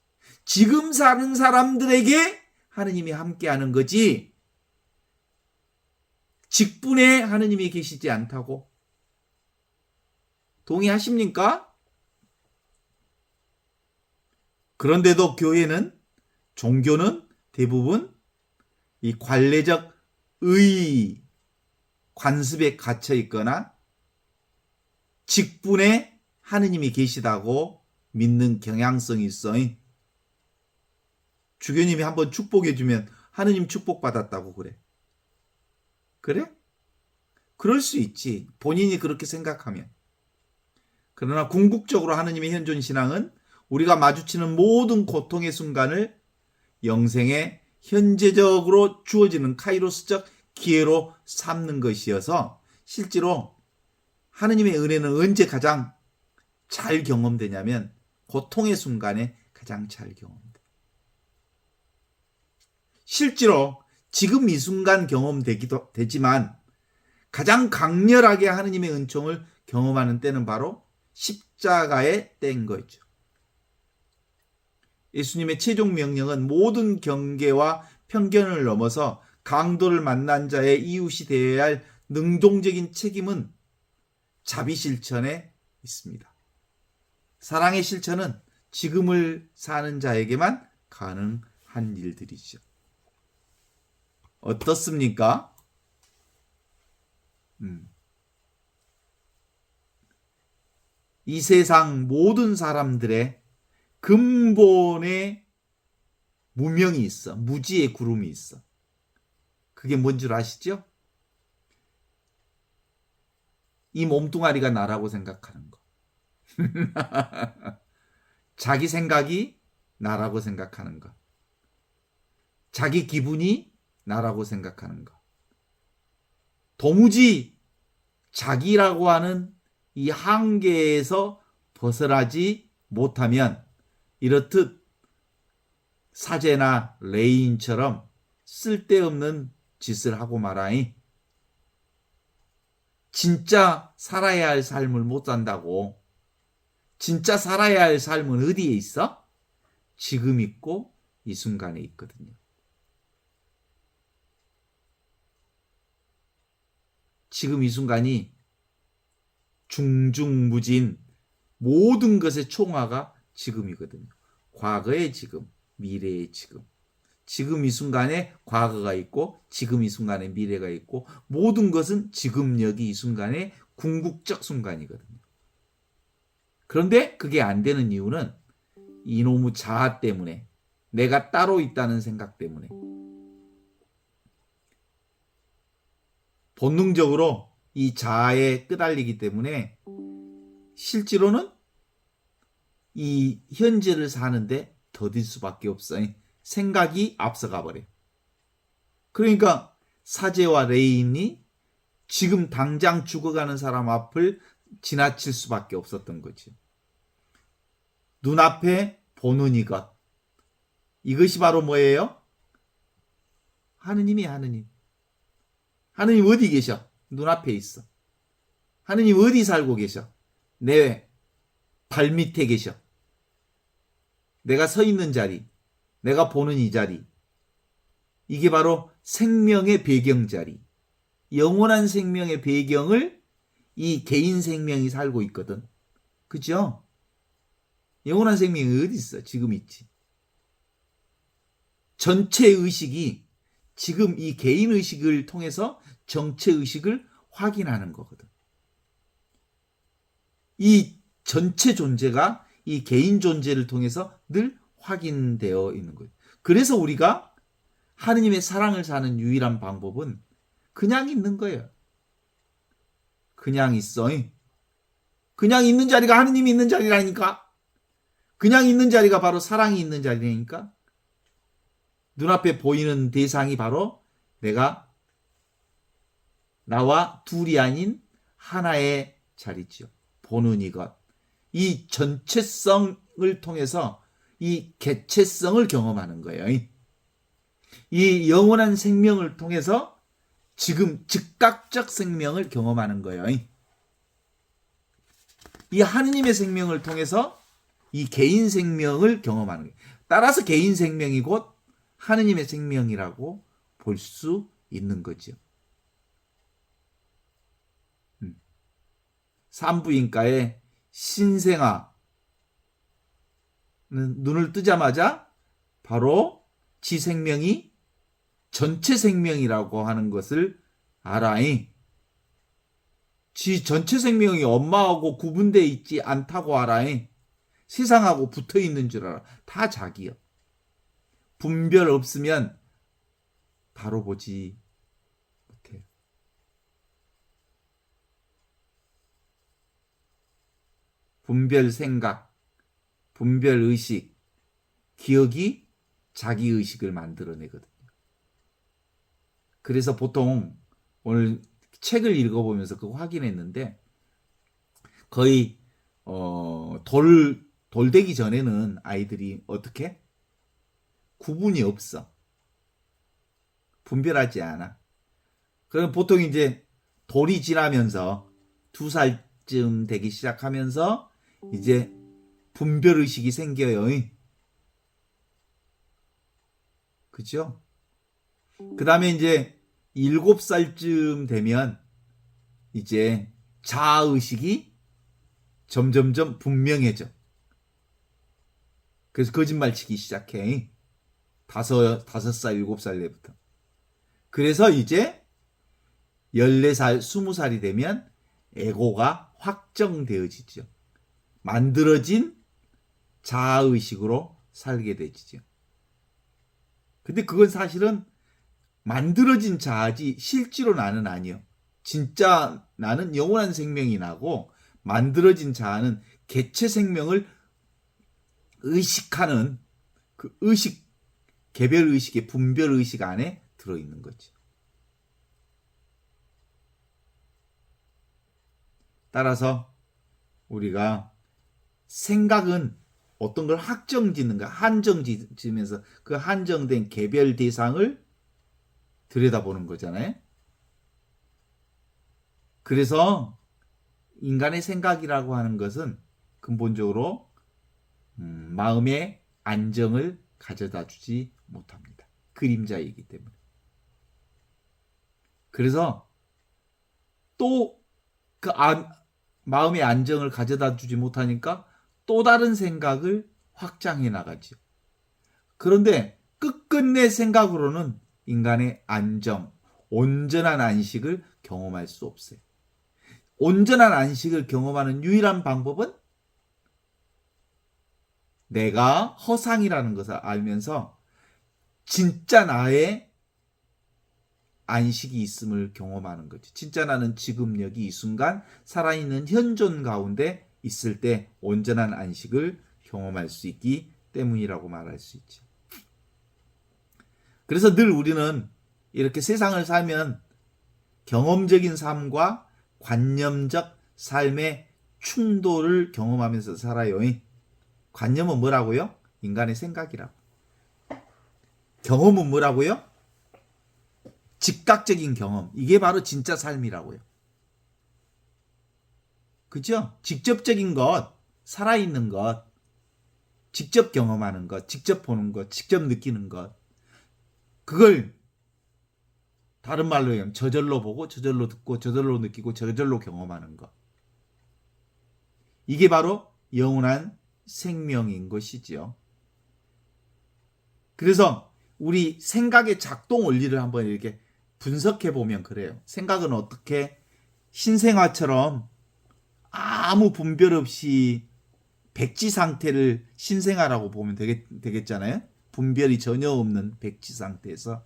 지금 사는 사람들에게 하느님이 함께하는 거지. 직분에 하느님이 계시지 않다고. 동의하십니까? 그런데도 교회는, 종교는 대부분 이 관례적 의 관습에 갇혀 있거나 직분에 하느님이 계시다고 믿는 경향성이 있어. 주교님이 한번 축복해 주면 하느님 축복받았다고 그래. 그래? 그럴 수 있지. 본인이 그렇게 생각하면. 그러나 궁극적으로 하느님의 현존신앙은 우리가 마주치는 모든 고통의 순간을 영생의 현재적으로 주어지는 카이로스적 기회로 삼는 것이어서 실제로 하느님의 은혜는 언제 가장 잘 경험되냐면 고통의 순간에 가장 잘 경험돼. 실제로 지금 이 순간 경험되기도 되지만 가장 강렬하게 하느님의 은총을 경험하는 때는 바로 십자가에 뗀 거죠. 예수님의 최종 명령은 모든 경계와 편견을 넘어서 강도를 만난 자의 이웃이 되어야 할 능동적인 책임은 자비 실천에 있습니다. 사랑의 실천은 지금을 사는 자에게만 가능한 일들이죠. 어떻습니까? 이 세상 모든 사람들의 근본에 무명이 있어. 무지의 구름이 있어. 그게 뭔 줄 아시죠? 이 몸뚱아리가 나라고 생각하는 거. 자기 생각이 나라고 생각하는 거. 자기 기분이 나라고 생각하는 거. 도무지 자기라고 하는 이 한계에서 벗어나지 못하면 이렇듯 사제나 레인처럼 쓸데없는 짓을 하고 말아이. 진짜 살아야 할 삶을 못 산다고. 진짜 살아야 할 삶은 어디에 있어? 지금 있고 이 순간에 있거든요. 지금 이 순간이 중중무진 모든 것의 총화가 지금이거든요. 과거의 지금, 미래의 지금. 지금 이 순간에 과거가 있고 지금 이 순간에 미래가 있고 모든 것은 지금 여기 이 순간의 궁극적 순간이거든요. 그런데 그게 안 되는 이유는 이놈의 자아 때문에, 내가 따로 있다는 생각 때문에, 본능적으로 이 자아에 끄달리기 때문에 실제로는 이 현재를 사는데 더딜 수밖에 없어요. 생각이 앞서가 버려요. 그러니까 사제와 레인이 지금 당장 죽어가는 사람 앞을 지나칠 수밖에 없었던 거죠. 눈앞에 보는 이것. 이것이 바로 뭐예요? 하느님이 하느님. 하느님 어디 계셔? 눈앞에 있어. 하느님 어디 살고 계셔? 내 발밑에 계셔. 내가 서 있는 자리, 내가 보는 이 자리. 이게 바로 생명의 배경 자리. 영원한 생명의 배경을 이 개인 생명이 살고 있거든. 그죠? 영원한 생명이 어디 있어? 지금 있지. 전체 의식이 지금 이 개인 의식을 통해서 정체 의식을 확인하는 거거든. 이 전체 존재가 이 개인 존재를 통해서 늘 확인되어 있는 거예요. 그래서 우리가 하느님의 사랑을 사는 유일한 방법은 그냥 있는 거예요. 그냥 있어. 그냥 있는 자리가 하느님이 있는 자리라니까. 그냥 있는 자리가 바로 사랑이 있는 자리라니까. 눈앞에 보이는 대상이 바로 내가 나와 둘이 아닌 하나의 자리죠. 보는 이것. 이 전체성을 통해서 이 개체성을 경험하는 거예요. 이 영원한 생명을 통해서 지금 즉각적 생명을 경험하는 거예요. 이 하느님의 생명을 통해서 이 개인 생명을 경험하는 거예요. 따라서 개인 생명이 곧 하느님의 생명이라고 볼 수 있는 거죠. 산부인과의 신생아는 눈을 뜨자마자 바로 지 생명이 전체 생명이라고 하는 것을 알아이. 지 전체 생명이 엄마하고 구분되어 있지 않다고 알아이. 세상하고 붙어 있는 줄 알아. 다 자기요. 분별 없으면 바로 보지 못해요. 분별 생각, 분별 의식, 기억이 자기 의식을 만들어내거든요. 그래서 보통 오늘 책을 읽어보면서 그거 확인했는데 거의 돌 되기 전에는 아이들이 어떻게? 구분이 없어. 분별하지 않아. 그럼 보통 이제 돌이 지나면서 2살쯤 되기 시작하면서 이제 분별의식이 생겨요. 그죠? 그 다음에 이제 7살쯤 되면 이제 자아의식이 점점점 분명해져. 그래서 거짓말 치기 시작해. 5살, 7살 때부터. 그래서 이제 14살, 20살이 되면 에고가 확정되어지죠. 만들어진 자아의식으로 살게 되지죠. 근데 그건 사실은 만들어진 자아지 실제로 나는 아니요. 진짜 나는 영원한 생명이 나고 만들어진 자아는 개체 생명을 의식하는 그 의식, 개별 의식의 분별 의식 안에 들어있는 거지. 따라서 우리가 생각은 어떤 걸 확정 짓는가, 한정 짓으면서 그 한정된 개별 대상을 들여다보는 거잖아요. 그래서 인간의 생각이라고 하는 것은 근본적으로 마음의 안정을 가져다 주지 못합니다. 그림자이기 때문에. 그래서 또 그 마음의 안정을 가져다 주지 못하니까 또 다른 생각을 확장해 나가죠. 그런데 끝끝내 생각으로는 인간의 안정, 온전한 안식을 경험할 수 없어요. 온전한 안식을 경험하는 유일한 방법은 내가 허상이라는 것을 알면서 진짜 나의 안식이 있음을 경험하는 거지. 진짜 나는 지금 여기 이 순간 살아있는 현존 가운데 있을 때 온전한 안식을 경험할 수 있기 때문이라고 말할 수 있죠. 그래서 늘 우리는 이렇게 세상을 살면 경험적인 삶과 관념적 삶의 충돌을 경험하면서 살아요. 관념은 뭐라고요? 인간의 생각이라고. 경험은 뭐라고요? 즉각적인 경험. 이게 바로 진짜 삶이라고요. 그죠? 직접적인 것, 살아있는 것, 직접 경험하는 것, 직접 보는 것, 직접 느끼는 것. 그걸 다른 말로 하면 저절로 보고, 저절로 듣고, 저절로 느끼고, 저절로 경험하는 것. 이게 바로 영원한 생명인 것이지요. 그래서 우리 생각의 작동 원리를 한번 이렇게 분석해 보면 그래요. 생각은 어떻게 신생아처럼 아무 분별 없이 백지 상태를 신생아라고 보면 되겠잖아요. 분별이 전혀 없는 백지 상태에서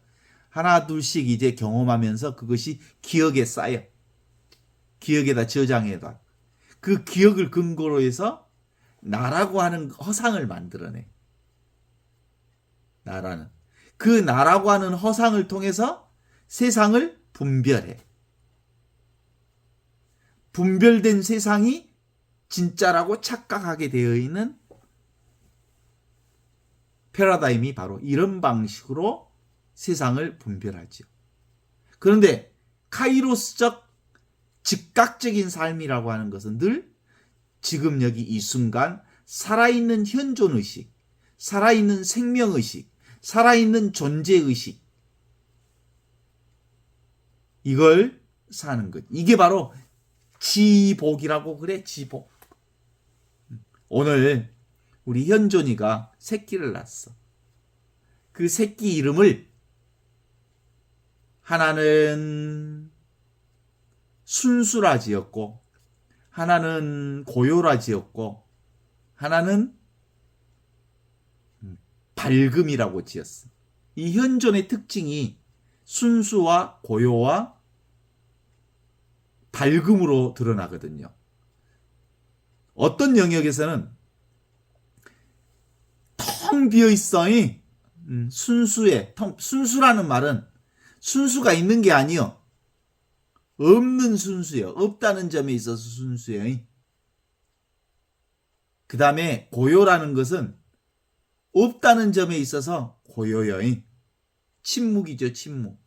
하나 둘씩 이제 경험하면서 그것이 기억에 쌓여. 기억에다 저장해놔. 그 기억을 근거로 해서 나라고 하는 허상을 만들어내. 나라는. 그 나라고 하는 허상을 통해서 세상을 분별해. 분별된 세상이 진짜라고 착각하게 되어 있는 패러다임이 바로 이런 방식으로 세상을 분별하죠. 그런데 카이로스적 즉각적인 삶이라고 하는 것은 늘 지금 여기 이 순간 살아있는 현존의식, 살아있는 생명의식, 살아있는 존재의식, 이걸 사는 것. 이게 바로 지복이라고 그래, 지복. 오늘 우리 현존이가 새끼를 낳았어. 그 새끼 이름을 하나는 순수라 지었고, 하나는 고요라 지었고, 하나는 밝음이라고 지었어. 이 현존의 특징이 순수와 고요와 밝음으로 드러나거든요. 어떤 영역에서는 텅 비어있어. 순수라는 말은 순수가 있는 게 아니요. 없는 순수요. 없다는 점에 있어서 순수요. 그 다음에 고요라는 것은 없다는 점에 있어서 고요요. 침묵이죠, 침묵.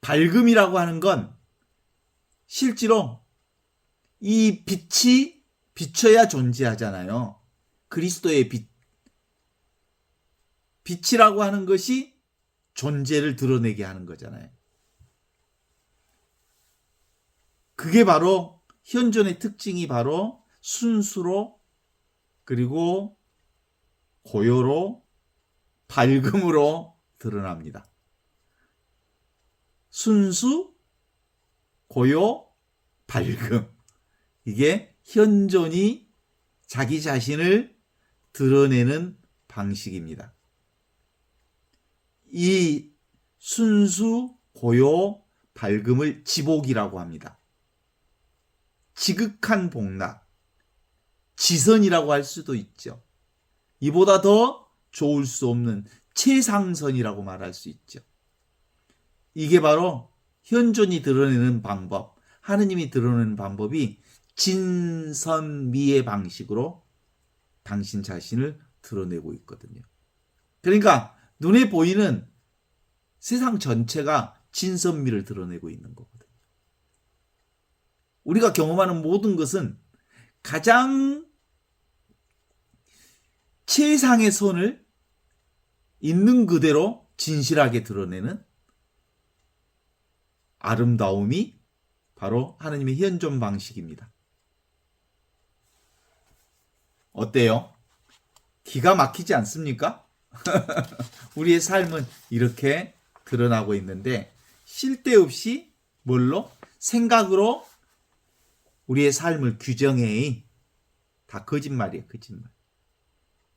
밝음이라고 하는 건 실제로 이 빛이 비춰야 존재하잖아요. 그리스도의 빛. 빛이라고 하는 것이 존재를 드러내게 하는 거잖아요. 그게 바로 현존의 특징이 바로 순수로 그리고 고요로 밝음으로 드러납니다. 순수, 고요, 밝음. 이게 현존이 자기 자신을 드러내는 방식입니다. 이 순수, 고요, 밝음을 지복이라고 합니다. 지극한 복락, 지선이라고 할 수도 있죠. 이보다 더 좋을 수 없는 최상선이라고 말할 수 있죠. 이게 바로 현존이 드러내는 방법, 하느님이 드러내는 방법이 진선미의 방식으로 당신 자신을 드러내고 있거든요. 그러니까 눈에 보이는 세상 전체가 진선미를 드러내고 있는 거거든요. 우리가 경험하는 모든 것은 가장 최상의 선을 있는 그대로 진실하게 드러내는 아름다움이 바로 하느님의 현존 방식입니다. 어때요? 기가 막히지 않습니까? 우리의 삶은 이렇게 드러나고 있는데 쉴 데 없이 뭘로? 생각으로 우리의 삶을 규정해. 다 거짓말이에요. 거짓말.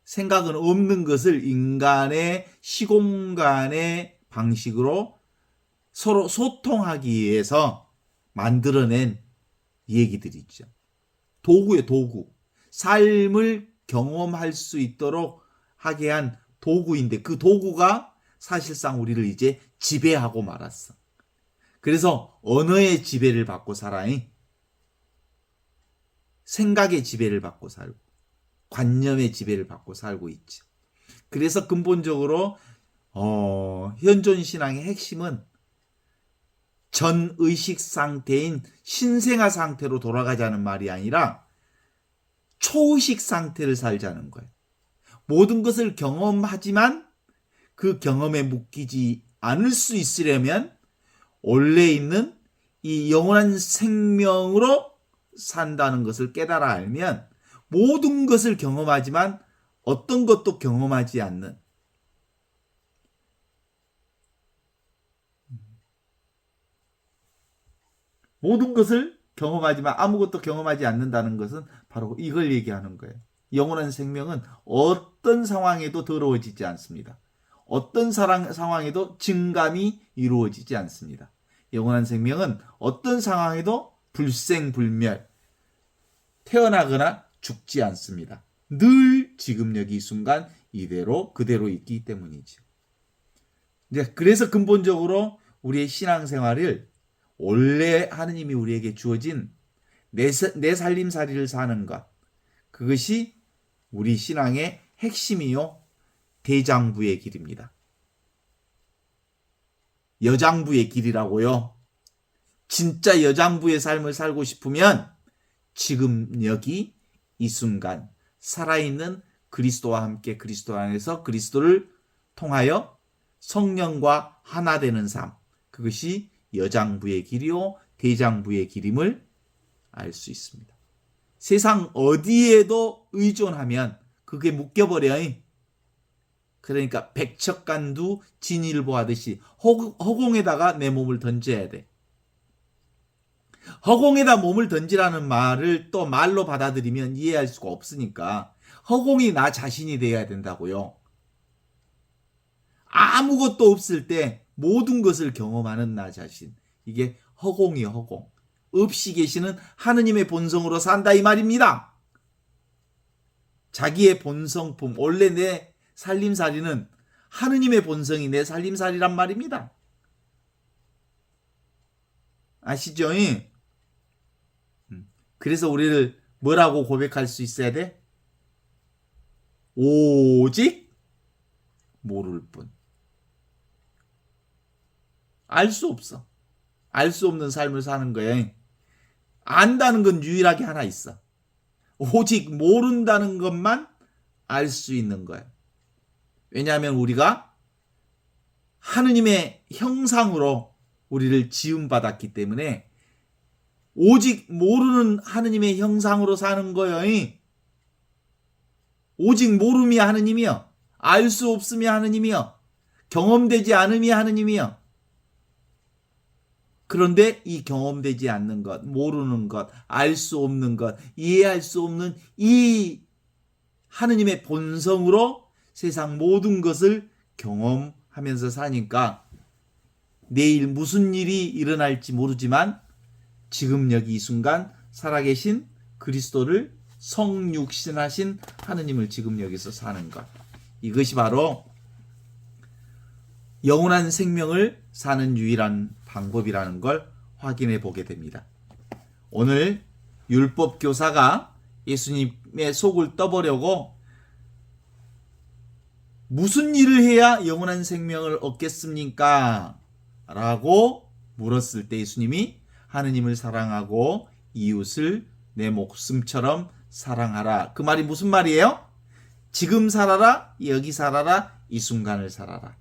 생각은 없는 것을 인간의 시공간의 방식으로 서로 소통하기 위해서 만들어낸 얘기들이죠. 도구예요. 도구. 삶을 경험할 수 있도록 하게 한 도구인데 그 도구가 사실상 우리를 이제 지배하고 말았어. 그래서 언어의 지배를 받고 살아요. 생각의 지배를 받고 살고 관념의 지배를 받고 살고 있지. 그래서 근본적으로 현존 신앙의 핵심은 전의식 상태인 신생아 상태로 돌아가자는 말이 아니라 초의식 상태를 살자는 거예요. 모든 것을 경험하지만 그 경험에 묶이지 않을 수 있으려면 원래 있는 이 영원한 생명으로 산다는 것을 깨달아 알면 모든 것을 경험하지만 어떤 것도 경험하지 않는 모든 것을 경험하지만 아무것도 경험하지 않는다는 것은 바로 이걸 얘기하는 거예요. 영원한 생명은 어떤 상황에도 더러워지지 않습니다. 어떤 상황에도 증감이 이루어지지 않습니다. 영원한 생명은 어떤 상황에도 불생불멸, 태어나거나 죽지 않습니다. 늘 지금 여기 이 순간 이대로 그대로 있기 때문이죠. 그래서 근본적으로 우리의 신앙생활을 원래 하느님이 우리에게 주어진 내 살림살이를 사는 것, 그것이 우리 신앙의 핵심이요 대장부의 길입니다. 여장부의 길이라고요. 진짜 여장부의 삶을 살고 싶으면 지금 여기 이 순간 살아있는 그리스도와 함께 그리스도 안에서 그리스도를 통하여 성령과 하나 되는 삶, 그것이 여장부의 길이요 대장부의 길임을 알 수 있습니다. 세상 어디에도 의존하면 그게 묶여버려요. 그러니까 백척간두 진일보 하듯이 허공에다가 내 몸을 던져야 돼. 허공에다 몸을 던지라는 말을 또 말로 받아들이면 이해할 수가 없으니까 허공이 나 자신이 돼야 된다고요. 아무것도 없을 때 모든 것을 경험하는 나 자신. 이게 허공이요, 허공. 없이 계시는 하느님의 본성으로 산다 이 말입니다. 자기의 본성품, 원래 내 살림살이는 하느님의 본성이 내 살림살이란 말입니다. 아시죠? 그래서 우리를 뭐라고 고백할 수 있어야 돼? 오직 모를 뿐. 알 수 없어. 알 수 없는 삶을 사는 거예요. 안다는 건 유일하게 하나 있어. 오직 모른다는 것만 알 수 있는 거예요. 왜냐하면 우리가 하느님의 형상으로 우리를 지음받았기 때문에 오직 모르는 하느님의 형상으로 사는 거예요. 오직 모름이 하느님이요. 알 수 없음이 하느님이요. 경험되지 않음이 하느님이요. 그런데 이 경험되지 않는 것, 모르는 것, 알 수 없는 것, 이해할 수 없는 이 하느님의 본성으로 세상 모든 것을 경험하면서 사니까 내일 무슨 일이 일어날지 모르지만 지금 여기 이 순간 살아계신 그리스도를 성육신하신 하느님을 지금 여기서 사는 것. 이것이 바로 영원한 생명을 사는 유일한 방법이라는 걸 확인해 보게 됩니다. 오늘 율법 교사가 예수님의 속을 떠보려고 무슨 일을 해야 영원한 생명을 얻겠습니까? 라고 물었을 때 예수님이 하느님을 사랑하고 이웃을 내 목숨처럼 사랑하라. 그 말이 무슨 말이에요? 지금 살아라, 여기 살아라, 이 순간을 살아라.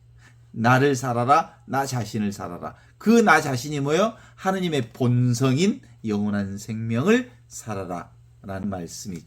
나를 살아라, 나 자신을 살아라. 그 나 자신이 뭐예요? 하느님의 본성인 영원한 생명을 살아라 라는 말씀이지.